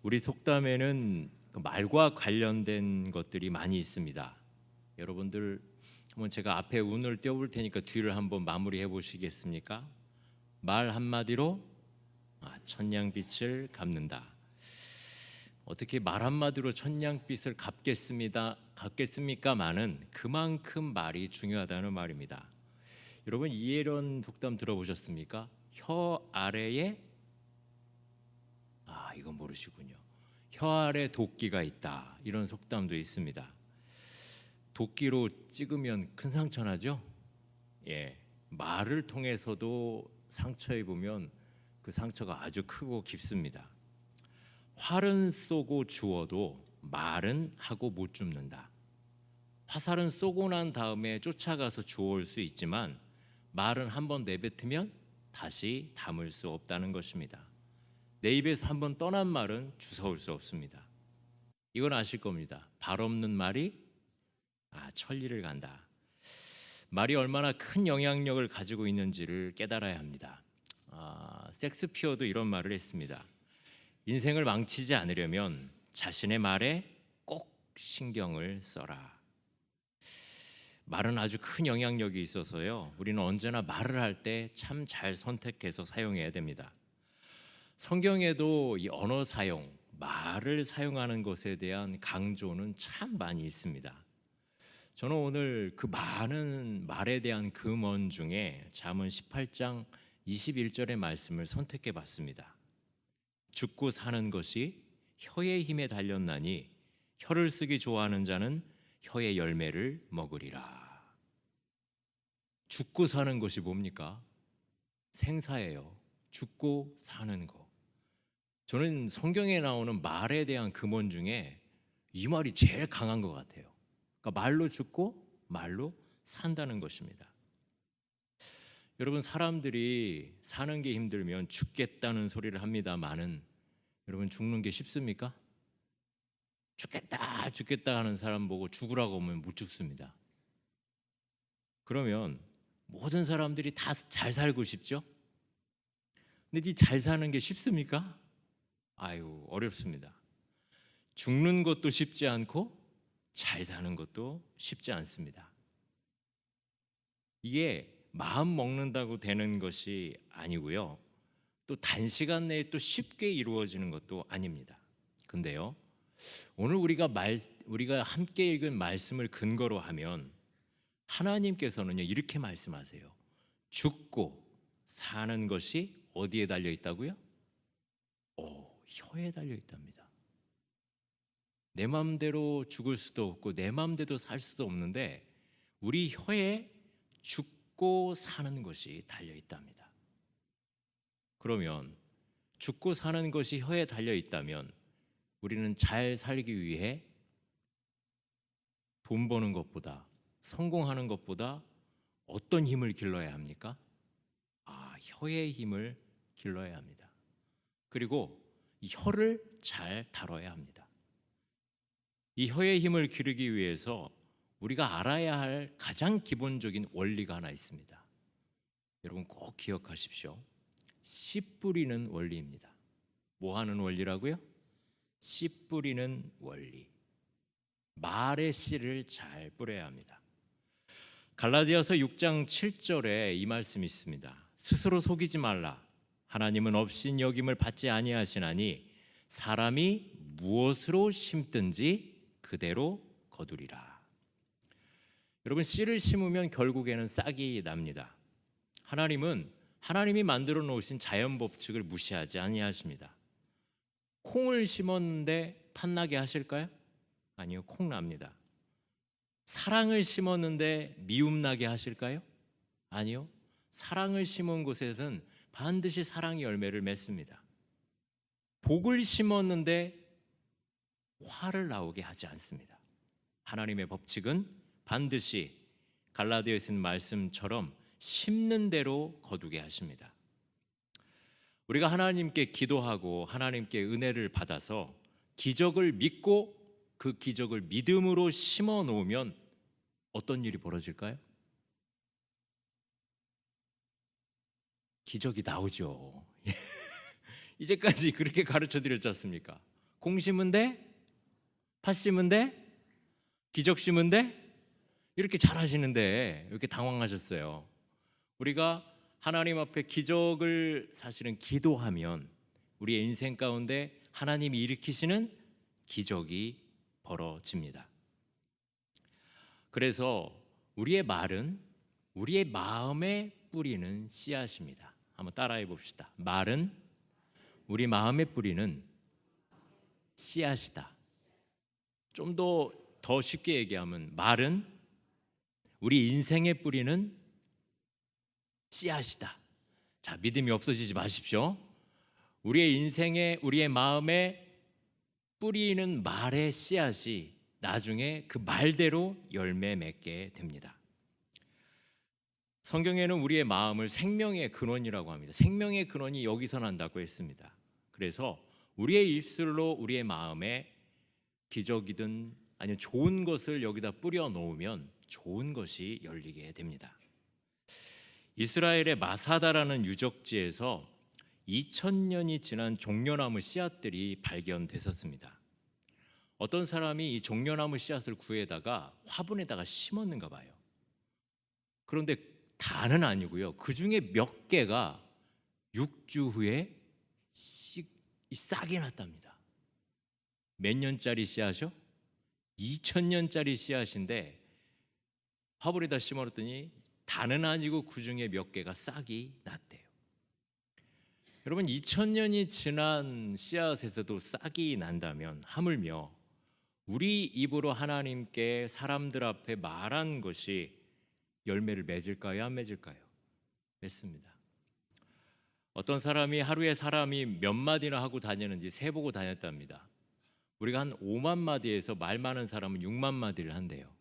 우리 속담에는 그 말과 관련된 것들이 많이 있습니다. 여러분들 한번 제가 앞에 운을 띄워볼 테니까 뒤를 한번 마무리해 보시겠습니까? 말 한마디로 천냥빚을 갚는다. 어떻게 말 한마디로 천냥빚을 갚겠습니까만은 그만큼 말이 중요하다는 말입니다. 여러분 이해론 속담 들어보셨습니까? 혀 아래에 이건 모르시군요. 혀 아래 도끼가 있다, 이런 속담도 있습니다. 도끼로 찍으면 큰 상처 나죠? 말을 통해서도 상처 입으면 그 상처가 아주 크고 깊습니다. 활은 쏘고 주워도 말은 하고 못 줍는다. 화살은 쏘고 난 다음에 쫓아가서 주워올 수 있지만 말은 한번 내뱉으면 다시 담을 수 없다는 것입니다. 내 입에서 한번 떠난 말은 주워올 수 없습니다. 이건 아실 겁니다. 발 없는 말이 천리를 간다. 말이 얼마나 큰 영향력을 가지고 있는지를 깨달아야 합니다. 섹스피어도 이런 말을 했습니다. 인생을 망치지 않으려면 자신의 말에 꼭 신경을 써라. 말은 아주 큰 영향력이 있어서요, 우리는 언제나 말을 할 때 참 잘 선택해서 사용해야 됩니다. 성경에도 이 언어 사용, 말을 사용하는 것에 대한 강조는 참 많이 있습니다. 저는 오늘 그 많은 말에 대한 금언 중에 잠언 18장 21절의 말씀을 선택해 봤습니다. 죽고 사는 것이 혀의 힘에 달렸나니 혀를 쓰기 좋아하는 자는 혀의 열매를 먹으리라. 죽고 사는 것이 뭡니까? 생사예요. 죽고 사는 거. 저는 성경에 나오는 말에 대한 금언 중에 이 말이 제일 강한 것 같아요. 그러니까 말로 죽고 말로 산다는 것입니다. 여러분, 사람들이 사는 게 힘들면 죽겠다는 소리를 합니다만은 여러분, 죽는 게 쉽습니까? 죽겠다 하는 사람 보고 죽으라고 하면 못 죽습니다. 그러면 모든 사람들이 다 잘 살고 싶죠? 근데 이 잘 사는 게 쉽습니까? 어렵습니다. 죽는 것도 쉽지 않고 잘 사는 것도 쉽지 않습니다. 이게 마음 먹는다고 되는 것이 아니고요, 또 단시간 내에 또 쉽게 이루어지는 것도 아닙니다. 근데요, 오늘 우리가 함께 읽은 말씀을 근거로 하면 하나님께서는요, 이렇게 말씀하세요. 죽고 사는 것이 어디에 달려 있다고요? 혀에 달려 있답니다. 내 마음대로 죽을 수도 없고 내 마음대로 살 수도 없는데 우리 혀에 죽고 사는 것이 달려 있답니다. 그러면 죽고 사는 것이 혀에 달려 있다면 우리는 잘 살기 위해 돈 버는 것보다, 성공하는 것보다 어떤 힘을 길러야 합니까? 혀의 힘을 길러야 합니다. 그리고 이 혀를 잘 다뤄야 합니다. 이 혀의 힘을 기르기 위해서 우리가 알아야 할 가장 기본적인 원리가 하나 있습니다. 여러분 꼭 기억하십시오. 씨 뿌리는 원리입니다. 뭐 하는 원리라고요? 씨 뿌리는 원리. 말의 씨를 잘 뿌려야 합니다. 갈라디아서 6장 7절에 이 말씀이 있습니다. 스스로 속이지 말라. 하나님은 없인 여김을 받지 아니하시나니 사람이 무엇으로 심든지 그대로 거두리라. 여러분, 씨를 심으면 결국에는 싹이 납니다. 하나님이 만들어 놓으신 자연 법칙을 무시하지 아니하십니다. 콩을 심었는데 팥나게 하실까요? 아니요, 콩 납니다. 사랑을 심었는데 미움 나게 하실까요? 아니요, 사랑을 심은 곳에서는 반드시 사랑의 열매를 맺습니다. 복을 심었는데 화를 나오게 하지 않습니다. 하나님의 법칙은 반드시 갈라디아서 말씀처럼 심는 대로 거두게 하십니다. 우리가 하나님께 기도하고 하나님께 은혜를 받아서 기적을 믿고 그 기적을 믿음으로 심어 놓으면 어떤 일이 벌어질까요? 기적이 나오죠. 이제까지 그렇게 가르쳐 드렸지 않습니까? 공 심은 데, 팥 심은 데, 기적 심은 데, 이렇게 잘하시는데 이렇게 당황하셨어요. 우리가 하나님 앞에 기적을 사실은 기도하면 우리의 인생 가운데 하나님이 일으키시는 기적이 벌어집니다. 그래서 우리의 말은 우리의 마음에 뿌리는 씨앗입니다. 한번 따라해 봅시다. 말은 우리 마음에 뿌리는 씨앗이다. 좀 더 쉽게 얘기하면 말은 우리 인생에 뿌리는 씨앗이다. 자, 믿음이 없어지지 마십시오. 우리의 인생에, 우리의 마음에 뿌리는 말의 씨앗이 나중에 그 말대로 열매 맺게 됩니다. 성경에는 우리의 마음을 생명의 근원이라고 합니다. 생명의 근원이 여기서 난다고 했습니다. 그래서 우리의 입술로 우리의 마음에 기적이든 아니면 좋은 것을 여기다 뿌려 놓으면 좋은 것이 열리게 됩니다. 이스라엘의 마사다라는 유적지에서 2000년이 지난 종려나무 씨앗들이 발견됐었습니다. 어떤 사람이 이 종려나무 씨앗을 구해다가 화분에다가 심었는가 봐요. 그런데 다는 아니고요. 그 중에 몇 개가 6주 후에 싹이 났답니다. 몇 년짜리 씨앗이요? 2000년짜리 씨앗인데 화분에다 심어놨더니 다는 아니고 그 중에 몇 개가 싹이 났대요. 여러분, 2000년이 지난 씨앗에서도 싹이 난다면 하물며 우리 입으로 하나님께 사람들 앞에 말한 것이 열매를 맺을까요? 안 맺을까요? 맺습니다. 어떤 사람이 하루에 사람이 몇 마디나 하고 다니는지 세보고 다녔답니다. 우리가 한 5만 마디에서 말 많은 사람은 6만 마디를 한대요.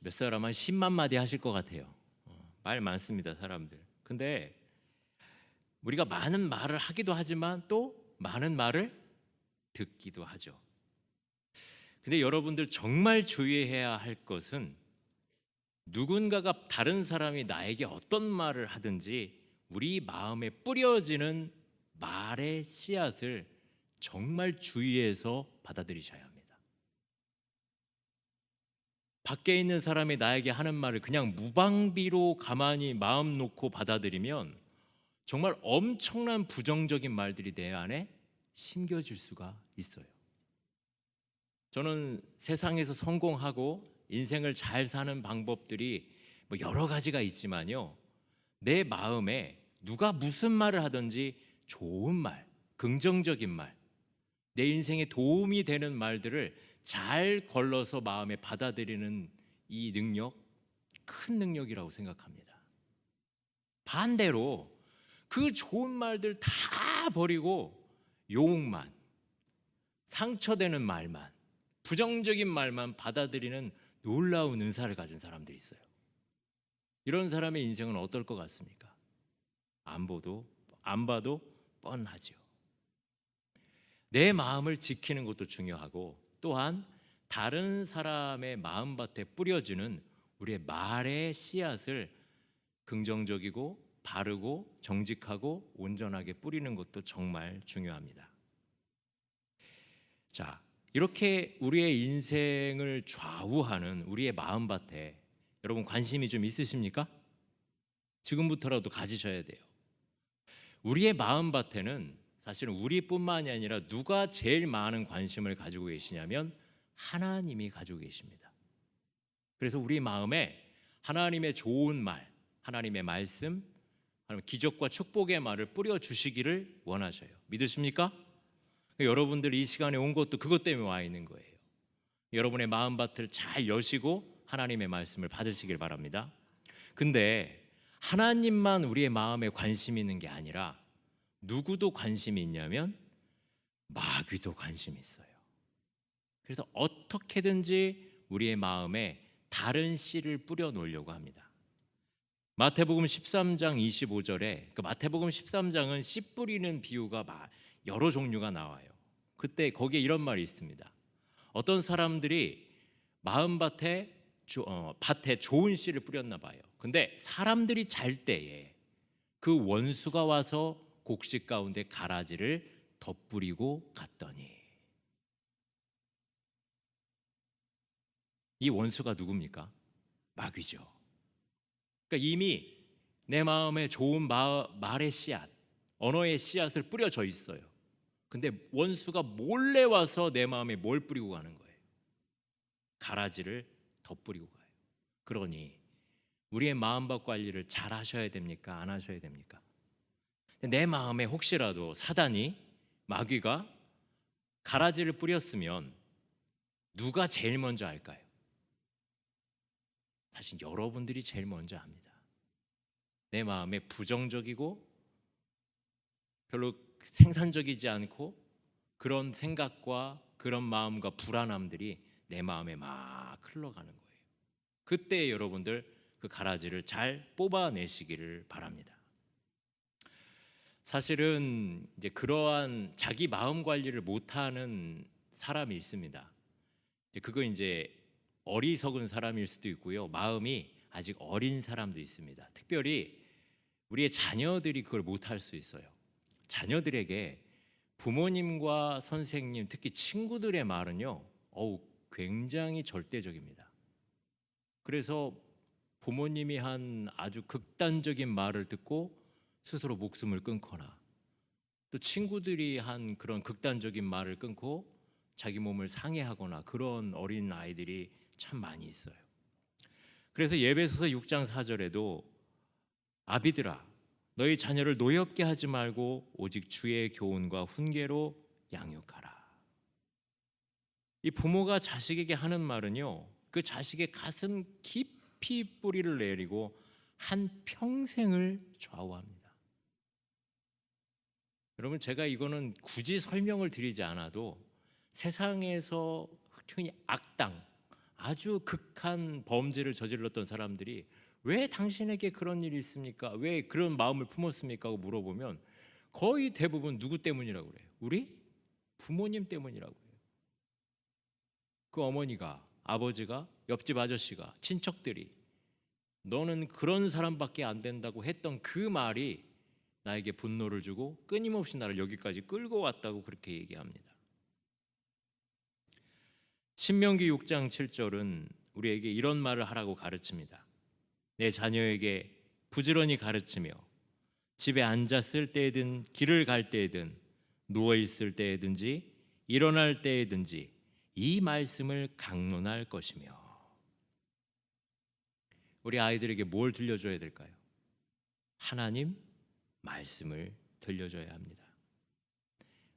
몇 사람 한 10만 마디 하실 것 같아요. 말 많습니다, 사람들. 근데 우리가 많은 말을 하기도 하지만 또 많은 말을 듣기도 하죠. 근데 여러분들 정말 주의해야 할 것은 누군가가 다른 사람이 나에게 어떤 말을 하든지 우리 마음에 뿌려지는 말의 씨앗을 정말 주의해서 받아들이셔야 합니다. 밖에 있는 사람이 나에게 하는 말을 그냥 무방비로 가만히 마음 놓고 받아들이면 정말 엄청난 부정적인 말들이 내 안에 심겨질 수가 있어요. 저는 세상에서 성공하고 인생을 잘 사는 방법들이 여러 가지가 있지만요, 내 마음에 누가 무슨 말을 하든지 좋은 말, 긍정적인 말, 내 인생에 도움이 되는 말들을 잘 걸러서 마음에 받아들이는 이 능력, 큰 능력이라고 생각합니다. 반대로 그 좋은 말들 다 버리고 욕만, 상처되는 말만, 부정적인 말만 받아들이는 놀라운 은사를 가진 사람들이 있어요. 이런 사람의 인생은 어떨 것 같습니까? 안 봐도 뻔하죠. 내 마음을 지키는 것도 중요하고 또한 다른 사람의 마음밭에 뿌려지는 우리의 말의 씨앗을 긍정적이고 바르고 정직하고 온전하게 뿌리는 것도 정말 중요합니다. 자, 이렇게 우리의 인생을 좌우하는 우리의 마음밭에 여러분 관심이 좀 있으십니까? 지금부터라도 가지셔야 돼요. 우리의 마음밭에는 사실은 우리뿐만이 아니라 누가 제일 많은 관심을 가지고 계시냐면 하나님이 가지고 계십니다. 그래서 우리 마음에 하나님의 좋은 말, 하나님의 말씀, 기적과 축복의 말을 뿌려주시기를 원하셔요. 믿으십니까? 여러분들 이 시간에 온 것도 그것 때문에 와 있는 거예요. 여러분의 마음밭을 잘 여시고 하나님의 말씀을 받으시길 바랍니다. 근데 하나님만 우리의 마음에 관심이 있는 게 아니라 누구도 관심이 있냐면 마귀도 관심이 있어요. 그래서 어떻게든지 우리의 마음에 다른 씨를 뿌려 놓으려고 합니다. 마태복음 13장 25절에 그 마태복음 13장은 씨 뿌리는 비유가 여러 종류가 나와요. 그때 거기에 이런 말이 있습니다. 어떤 사람들이 마음밭에 밭에 좋은 씨를 뿌렸나 봐요. 근데 사람들이 잘 때에 그 원수가 와서 곡식 가운데 가라지를 덧뿌리고 갔더니. 이 원수가 누굽니까? 마귀죠. 그러니까 이미 내 마음에 좋은 말의 씨앗, 언어의 씨앗을 뿌려져 있어요. 근데 원수가 몰래 와서 내 마음에 뭘 뿌리고 가는 거예요? 가라지를 덧뿌리고 가요. 그러니 우리의 마음밭 관리를 잘 하셔야 됩니까? 안 하셔야 됩니까? 내 마음에 혹시라도 사단이, 마귀가 가라지를 뿌렸으면 누가 제일 먼저 알까요? 사실 여러분들이 제일 먼저 합니다. 내 마음에 부정적이고 별로 생산적이지 않고 그런 생각과 그런 마음과 불안함들이 내 마음에 막 흘러가는 거예요. 그때 여러분들 그 가라지를 잘 뽑아내시기를 바랍니다. 사실은 이제 그러한 자기 마음 관리를 못하는 사람이 있습니다. 그거 이제 어리석은 사람일 수도 있고요, 마음이 아직 어린 사람도 있습니다. 특별히 우리의 자녀들이 그걸 못할 수 있어요. 자녀들에게 부모님과 선생님, 특히 친구들의 말은요, 굉장히 절대적입니다. 그래서 부모님이 한 아주 극단적인 말을 듣고 스스로 목숨을 끊거나, 또 친구들이 한 그런 극단적인 말을 끊고 자기 몸을 상해하거나, 그런 어린 아이들이 참 많이 있어요. 그래서 예배소서 6장 4절에도 아비들아 너희 자녀를 노엽게 하지 말고 오직 주의 교훈과 훈계로 양육하라. 이 부모가 자식에게 하는 말은요, 그 자식의 가슴 깊이 뿌리를 내리고 한 평생을 좌우합니다. 여러분, 제가 이거는 굳이 설명을 드리지 않아도 세상에서 흔히 악당, 아주 극한 범죄를 저질렀던 사람들이 왜 당신에게 그런 일이 있습니까? 왜 그런 마음을 품었습니까? 하고 물어보면 거의 대부분 누구 때문이라고 그래요? 우리 부모님 때문이라고 해요. 그 어머니가, 아버지가, 옆집 아저씨가, 친척들이 너는 그런 사람밖에 안 된다고 했던 그 말이 나에게 분노를 주고 끊임없이 나를 여기까지 끌고 왔다고 그렇게 얘기합니다. 신명기 6장 7절은 우리에게 이런 말을 하라고 가르칩니다. 내 자녀에게 부지런히 가르치며 집에 앉았을 때에든 길을 갈 때에든 누워있을 때에든지 일어날 때에든지 이 말씀을 강론할 것이며. 우리 아이들에게 뭘 들려줘야 될까요? 하나님 말씀을 들려줘야 합니다.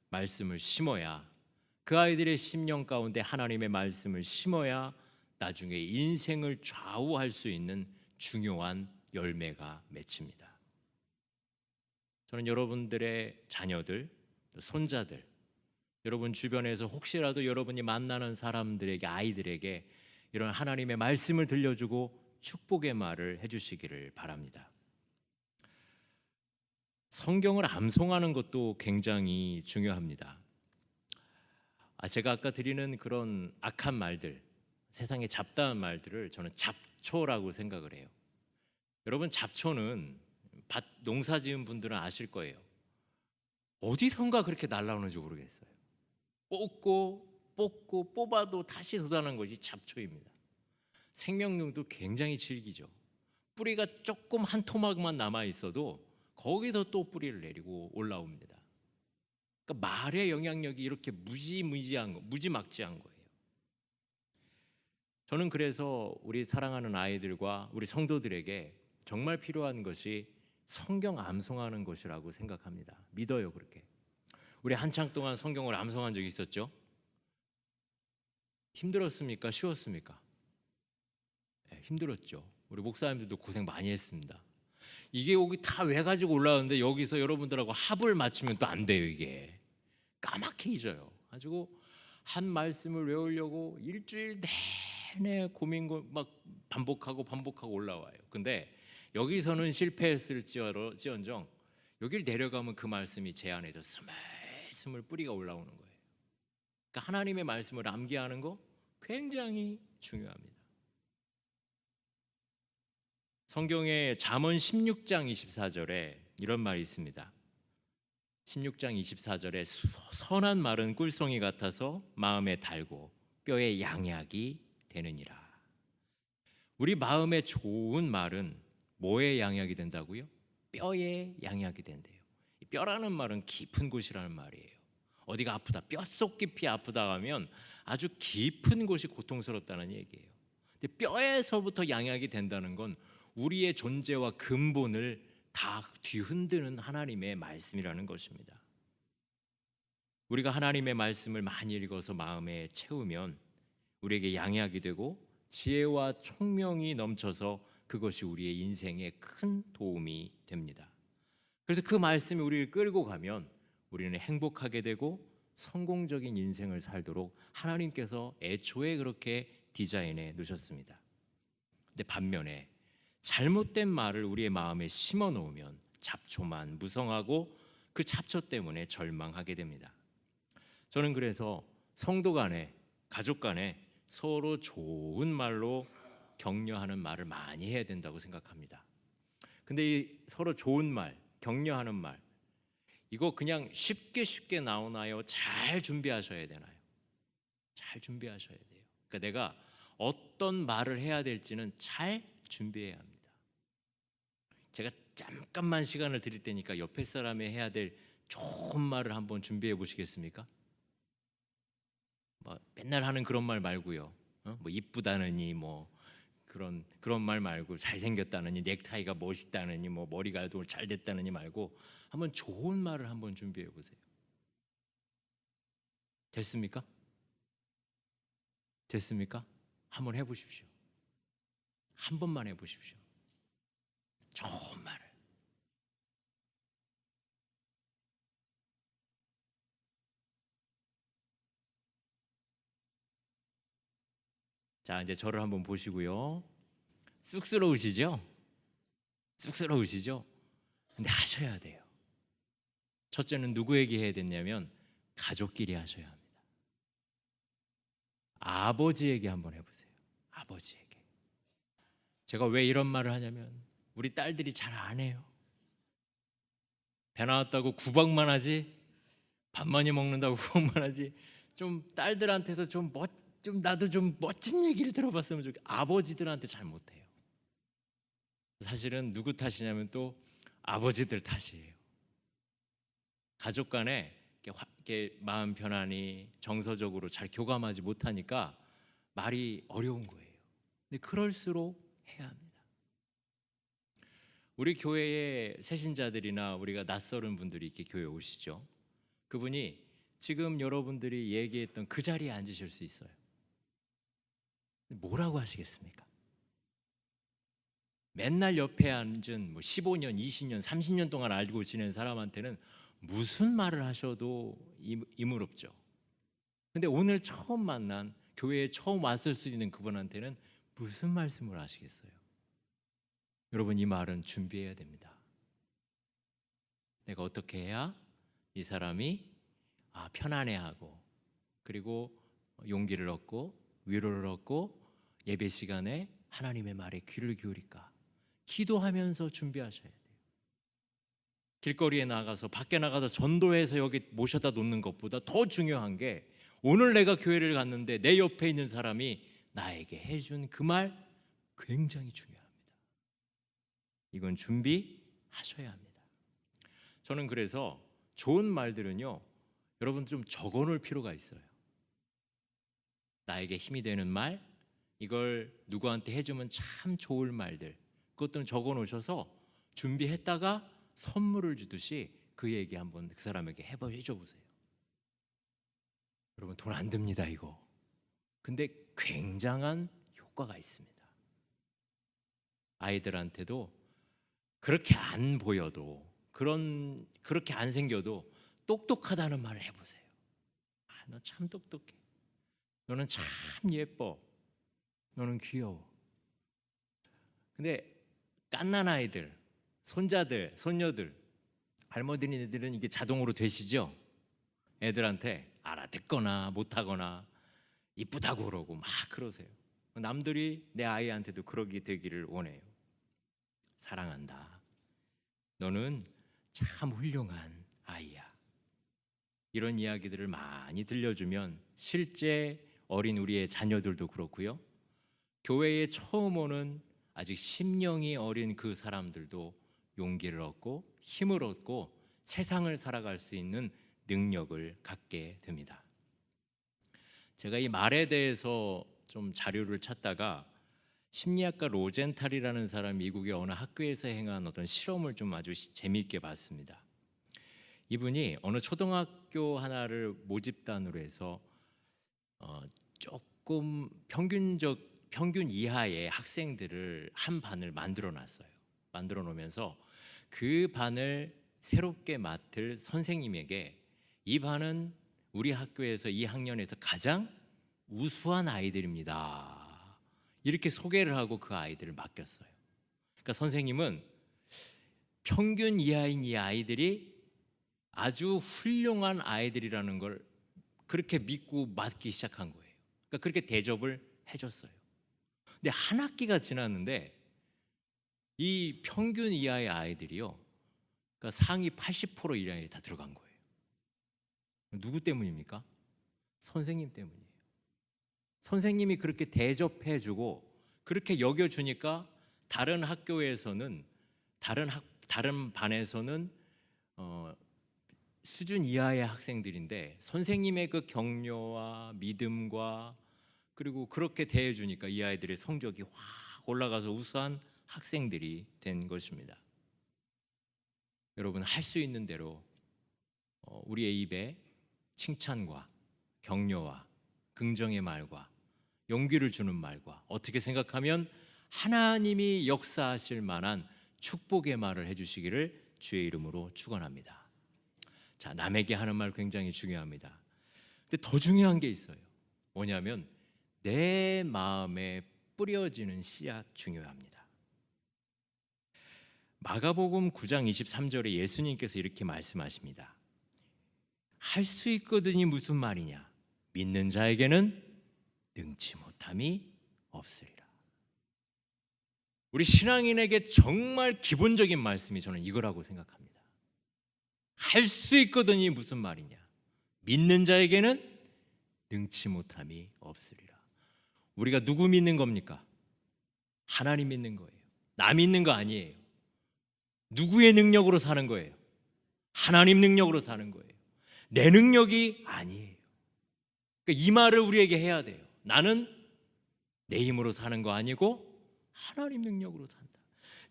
말씀을 심어야, 그 아이들의 심령 가운데 하나님의 말씀을 심어야 나중에 인생을 좌우할 수 있는 중요한 열매가 맺힙니다. 저는 여러분들의 자녀들, 손자들, 여러분 주변에서 혹시라도 여러분이 만나는 사람들에게, 아이들에게 이런 하나님의 말씀을 들려주고 축복의 말을 해주시기를 바랍니다. 성경을 암송하는 것도 굉장히 중요합니다. 제가 아까 드리는 그런 악한 말들, 세상의 잡다한 말들을 저는 잡초라고 생각을 해요. 여러분, 잡초는 밭 농사 지은 분들은 아실 거예요. 어디선가 그렇게 날라오는지 모르겠어요. 뽑고 뽑아도 다시 돋아나는 것이 잡초입니다. 생명력도 굉장히 질기죠. 뿌리가 조금 한 토막만 남아 있어도 거기서 또 뿌리를 내리고 올라옵니다. 그러니까 말의 영향력이 이렇게 무지막지한 거예요. 저는 그래서 우리 사랑하는 아이들과 우리 성도들에게 정말 필요한 것이 성경 암송하는 것이라고 생각합니다. 믿어요, 그렇게. 우리 한창 동안 성경을 암송한 적이 있었죠? 힘들었습니까? 쉬웠습니까? 네, 힘들었죠. 우리 목사님들도 고생 많이 했습니다. 이게 여기 다 외가지고 올라오는데 여기서 여러분들하고 합을 맞추면 또 안 돼요. 이게 까맣게 잊어요. 가지고 한 말씀을 외우려고 일주일 내내 고민 막 반복하고 올라와요. 근데 여기서는 실패했을지언정 여기를 내려가면 그 말씀이 제 안에서 스물스물 뿌리가 올라오는 거예요. 그러니까 하나님의 말씀을 암기하는 거 굉장히 중요합니다. 성경에 잠언 16장 24절에 이런 말이 있습니다. 16장 24절에 선한 말은 꿀송이 같아서 마음에 달고 뼈에 양약이 되느니라. 우리 마음에 좋은 말은 뭐에 양약이 된다고요? 뼈에 양약이 된대요. 뼈라는 말은 깊은 곳이라는 말이에요. 어디가 아프다, 뼛속 깊이 아프다 하면 아주 깊은 곳이 고통스럽다는 얘기예요. 근데 뼈에서부터 양약이 된다는 건 우리의 존재와 근본을 다 뒤흔드는 하나님의 말씀이라는 것입니다. 우리가 하나님의 말씀을 많이 읽어서 마음에 채우면 우리에게 양약이 되고 지혜와 총명이 넘쳐서 그것이 우리의 인생에 큰 도움이 됩니다. 그래서 그 말씀이 우리를 끌고 가면 우리는 행복하게 되고 성공적인 인생을 살도록 하나님께서 애초에 그렇게 디자인해 놓으셨습니다. 근데 반면에 잘못된 말을 우리의 마음에 심어 놓으면 잡초만 무성하고 그 잡초 때문에 절망하게 됩니다. 저는 그래서 성도 간에, 가족 간에 서로 좋은 말로 격려하는 말을 많이 해야 된다고 생각합니다. 근데 이 서로 좋은 말, 격려하는 말, 이거 그냥 쉽게 나오나요? 잘 준비하셔야 되나요? 잘 준비하셔야 돼요. 그러니까 내가 어떤 말을 해야 될지는 잘 준비해야 합니다. 제가 잠깐만 시간을 드릴 테니까 옆에 사람이 해야 될 좋은 말을 한번 준비해 보시겠습니까? 뭐 맨날 하는 그런 말 말고요. 뭐 이쁘다느니 뭐 그런 말 말고 잘생겼다느니 넥타이가 멋있다느니 뭐 머리가 잘 됐다느니 말고 한번 좋은 말을 한번 준비해 보세요. 됐습니까? 됐습니까? 한번 해보십시오. 한 번만 해보십시오. 좋은 말을. 자, 이제 저를 한번 보시고요. 쑥스러우시죠? 쑥스러우시죠? 근데 하셔야 돼요. 첫째는 누구에게 해야 되냐면 가족끼리 하셔야 합니다. 아버지에게 한번 해보세요. 아버지에게. 제가 왜 이런 말을 하냐면 우리 딸들이 잘 안 해요. 배 나왔다고 구박만 하지, 밥 많이 먹는다고 구박만 하지. 좀 딸들한테서 좀 나도 좀 멋진 얘기를 들어봤으면 좋겠어요. 아버지들한테 잘 못해요. 사실은 누구 탓이냐면 또 아버지들 탓이에요. 가족 간에 이렇게 마음 편안히 정서적으로 잘 교감하지 못하니까 말이 어려운 거예요. 근데 그럴수록 해야 합니다. 우리 교회의 새신자들이나 우리가 낯설은 분들이 이렇게 교회에 오시죠. 그분이 지금 여러분들이 얘기했던 그 자리에 앉으실 수 있어요. 뭐라고 하시겠습니까? 맨날 옆에 앉은 15년, 20년, 30년 동안 알고 지낸 사람한테는 무슨 말을 하셔도 이물없죠. 근데 오늘 처음 만난 교회에 처음 왔을 수 있는 그분한테는 무슨 말씀을 하시겠어요? 여러분, 이 말은 준비해야 됩니다. 내가 어떻게 해야 이 사람이 편안해하고 그리고 용기를 얻고 위로를 얻고 예배 시간에 하나님의 말에 귀를 기울일까? 기도하면서 준비하셔야 돼요. 길거리에 나가서 밖에 나가서 전도해서 여기 모셔다 놓는 것보다 더 중요한 게 오늘 내가 교회를 갔는데 내 옆에 있는 사람이 나에게 해준 그 말 굉장히 중요합니다. 이건 준비하셔야 합니다. 저는 그래서 좋은 말들은요, 여러분 좀 적어놓을 필요가 있어요. 나에게 힘이 되는 말, 이걸 누구한테 해주면 참 좋을 말들, 그것들은 적어놓으셔서 준비했다가 선물을 주듯이 그에게 한번 그 사람에게 해줘 보세요. 여러분, 돈 안 듭니다 이거. 근데 굉장한 효과가 있습니다. 아이들한테도 그렇게 안 보여도 그렇게 안 생겨도 똑똑하다는 말을 해보세요. 너 참 똑똑해. 너는 참 예뻐. 너는 귀여워. 근데 갓난 아이들, 손자들, 손녀들, 할머니들은 이게 자동으로 되시죠? 애들한테 알아듣거나 못하거나 이쁘다고 그러고 막 그러세요. 남들이 내 아이한테도 그러게 되기를 원해요. 사랑한다. 너는 참 훌륭한 아이야. 이런 이야기들을 많이 들려주면 실제 어린 우리의 자녀들도 그렇고요, 교회에 처음 오는 아직 심령이 어린 그 사람들도 용기를 얻고 힘을 얻고 세상을 살아갈 수 있는 능력을 갖게 됩니다. 제가 이 말에 대해서 좀 자료를 찾다가 심리학가 로젠탈이라는 사람 미국의 어느 학교에서 행한 어떤 실험을 좀 아주 재미있게 봤습니다. 이분이 어느 초등학교 하나를 모집단으로 해서 조금 평균 이하의 학생들을 한 반을 만들어 놨어요. 만들어 놓으면서 그 반을 새롭게 맡을 선생님에게 이 반은 우리 학교에서 이 학년에서 가장 우수한 아이들입니다, 이렇게 소개를 하고 그 아이들을 맡겼어요. 그러니까 선생님은 평균 이하인 이 아이들이 아주 훌륭한 아이들이라는 걸 그렇게 믿고 맡기 시작한 거예요. 그러니까 그렇게 대접을 해줬어요. 근데 한 학기가 지났는데 이 평균 이하의 아이들이요, 그러니까 상위 80% 이하에 다 들어간 거예요. 누구 때문입니까? 선생님 때문이에요. 선생님이 그렇게 대접해주고 그렇게 여겨주니까 다른 학교에서는 다른 반에서는 수준 이하의 학생들인데 선생님의 그 격려와 믿음과 그리고 그렇게 대해주니까 이 아이들의 성적이 확 올라가서 우수한 학생들이 된 것입니다. 여러분, 할 수 있는 대로 우리의 입에 칭찬과 격려와 긍정의 말과 용기를 주는 말과 어떻게 생각하면 하나님이 역사하실 만한 축복의 말을 해주시기를 주의 이름으로 축원합니다. 자, 남에게 하는 말 굉장히 중요합니다. 근데 더 중요한 게 있어요. 뭐냐면 내 마음에 뿌려지는 씨앗 중요합니다. 마가복음 9장 23절에 예수님께서 이렇게 말씀하십니다. 할 수 있거든이 무슨 말이냐? 믿는 자에게는 능치 못함이 없으리라. 우리 신앙인에게 정말 기본적인 말씀이 저는 이거라고 생각합니다. 할 수 있거든이 무슨 말이냐? 믿는 자에게는 능치 못함이 없으리라. 우리가 누구 믿는 겁니까? 하나님 믿는 거예요. 나 믿는 거 아니에요. 누구의 능력으로 사는 거예요? 하나님 능력으로 사는 거예요. 내 능력이 아니에요. 그러니까 이 말을 우리에게 해야 돼요. 나는 내 힘으로 사는 거 아니고 하나님 능력으로 산다.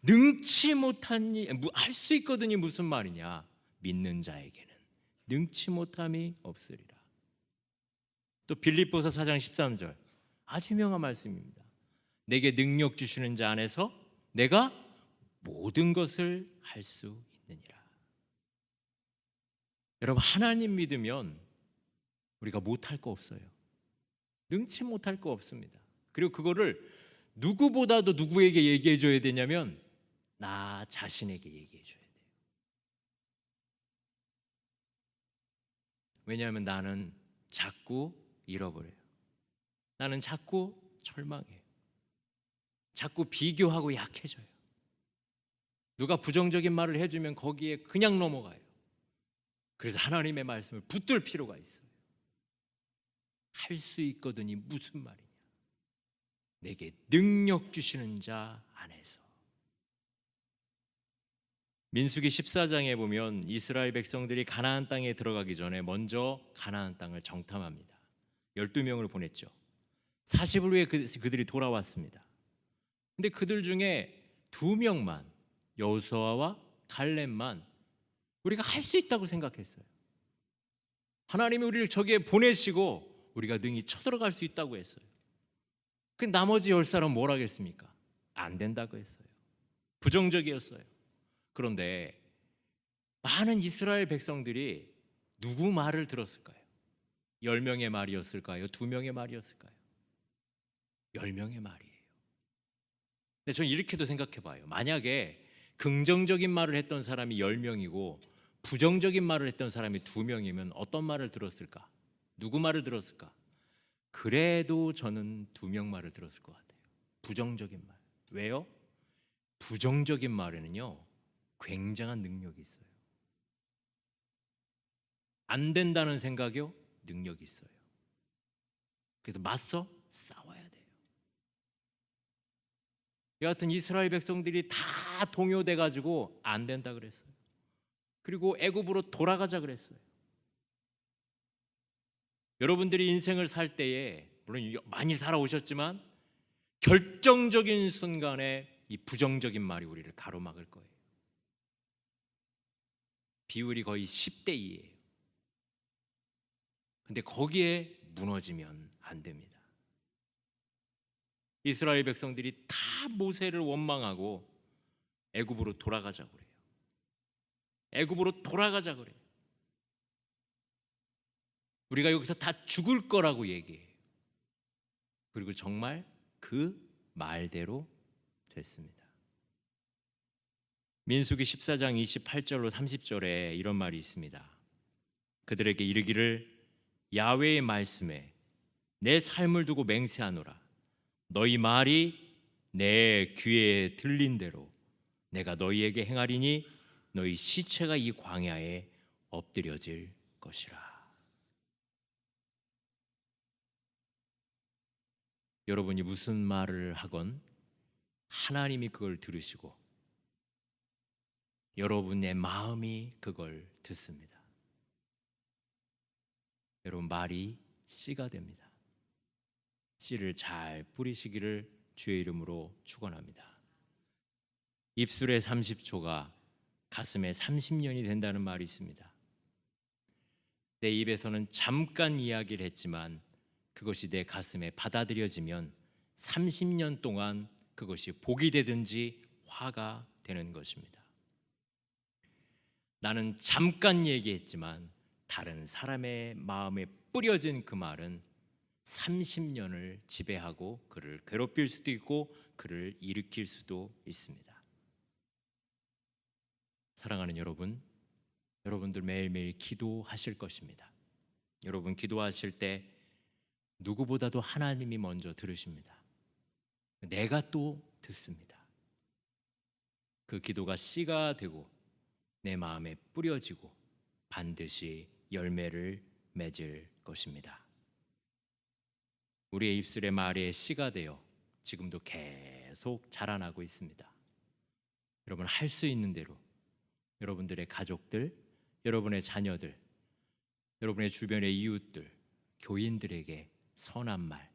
능치 못한 일, 할 수 있거든이 무슨 말이냐? 믿는 자에게는 능치 못함이 없으리라. 또 빌립보서 4장 13절 아주 유명한 말씀입니다. 내게 능력 주시는 자 안에서 내가 모든 것을 할 수 있느니라. 여러분, 하나님 믿으면 우리가 못할 거 없어요. 능치 못할 거 없습니다. 그리고 그거를 누구보다도 누구에게 얘기해 줘야 되냐면 나 자신에게 얘기해 줘야 돼요. 왜냐하면 나는 자꾸 잃어버려요. 나는 자꾸 절망해요. 자꾸 비교하고 약해져요. 누가 부정적인 말을 해주면 거기에 그냥 넘어가요. 그래서 하나님의 말씀을 붙들 필요가 있어요. 할 수 있거든이 무슨 말이냐? 내게 능력 주시는 자 안에서. 민수기 14장에 보면 이스라엘 백성들이 가나안 땅에 들어가기 전에 먼저 가나안 땅을 정탐합니다. 12명을 보냈죠. 40일 후에 그들이 돌아왔습니다. 근데 그들 중에 2명만, 여호수아와 갈렙만 우리가 할 수 있다고 생각했어요. 하나님이 우리를 저기에 보내시고 우리가 능히 쳐들어갈 수 있다고 했어요. 그 나머지 10사람은 뭘 하겠습니까? 안 된다고 했어요. 부정적이었어요. 그런데 많은 이스라엘 백성들이 누구 말을 들었을까요? 10명의 말이었을까요? 2명의 말이었을까요? 10명의 말이에요. 근데 저는 이렇게도 생각해 봐요. 만약에 긍정적인 말을 했던 사람이 10명이고 부정적인 말을 했던 사람이 2명이면 어떤 말을 들었을까? 누구 말을 들었을까? 그래도 저는 2명 말을 들었을 것 같아요. 부정적인 말. 왜요? 부정적인 말에는요 굉장한 능력이 있어요. 안 된다는 생각이요, 능력이 있어요. 그래서 맞서 싸워야 돼요. 여하튼 이스라엘 백성들이 다 동요돼 가지고 안 된다 그랬어요. 그리고 애굽으로 돌아가자 그랬어요. 여러분들이 인생을 살 때에 물론 많이 살아오셨지만 결정적인 순간에 이 부정적인 말이 우리를 가로막을 거예요. 비율이 거의 10대 2예요. 근데 거기에 무너지면 안 됩니다. 이스라엘 백성들이 다 모세를 원망하고 애굽으로 돌아가자 그래요. 애굽으로 돌아가자 그래요. 우리가 여기서 다 죽을 거라고 얘기해요. 그리고 정말 그 말대로 됐습니다. 민수기 14장 28절로 30절에 이런 말이 있습니다. 그들에게 이르기를 야훼의 말씀에 내 삶을 두고 맹세하노라. 너희 말이 내 귀에 들린 대로 내가 너희에게 행하리니 너희 시체가 이 광야에 엎드려질 것이라. 여러분이 무슨 말을 하건 하나님이 그걸 들으시고 여러분의 마음이 그걸 듣습니다. 여러분 말이 씨가 됩니다. 씨를 잘 뿌리시기를 주의 이름으로 축원합니다. 입술에 30초가 가슴에 30년이 된다는 말이 있습니다. 내 입에서는 잠깐 이야기를 했지만 그것이 내 가슴에 받아들여지면 30년 동안 그것이 복이 되든지 화가 되는 것입니다. 나는 잠깐 얘기했지만 다른 사람의 마음에 뿌려진 그 말은 30년을 지배하고 그를 괴롭힐 수도 있고 그를 일으킬 수도 있습니다. 사랑하는 여러분, 여러분들 매일매일 기도하실 것입니다. 여러분 기도하실 때 누구보다도 하나님이 먼저 들으십니다. 내가 또 듣습니다. 그 기도가 씨가 되고 내 마음에 뿌려지고 반드시 열매를 맺을 것입니다. 우리의 입술의 말에 씨가 되어 지금도 계속 자라나고 있습니다. 여러분 할 수 있는 대로 여러분들의 가족들, 여러분의 자녀들, 여러분의 주변의 이웃들, 교인들에게 선한 말,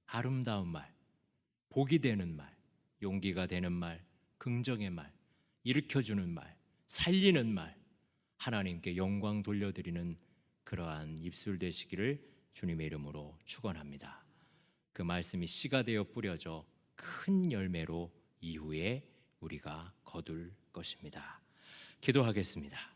아름다운 말, 복이 되는 말, 용기가 되는 말, 긍정의 말, 일으켜주는 말, 살리는 말, 하나님께 영광 돌려드리는 그러한 입술 되시기를 주님의 이름으로 축원합니다. 그 말씀이 씨가 되어 뿌려져 큰 열매로 이후에 우리가 거둘 것입니다. 기도하겠습니다.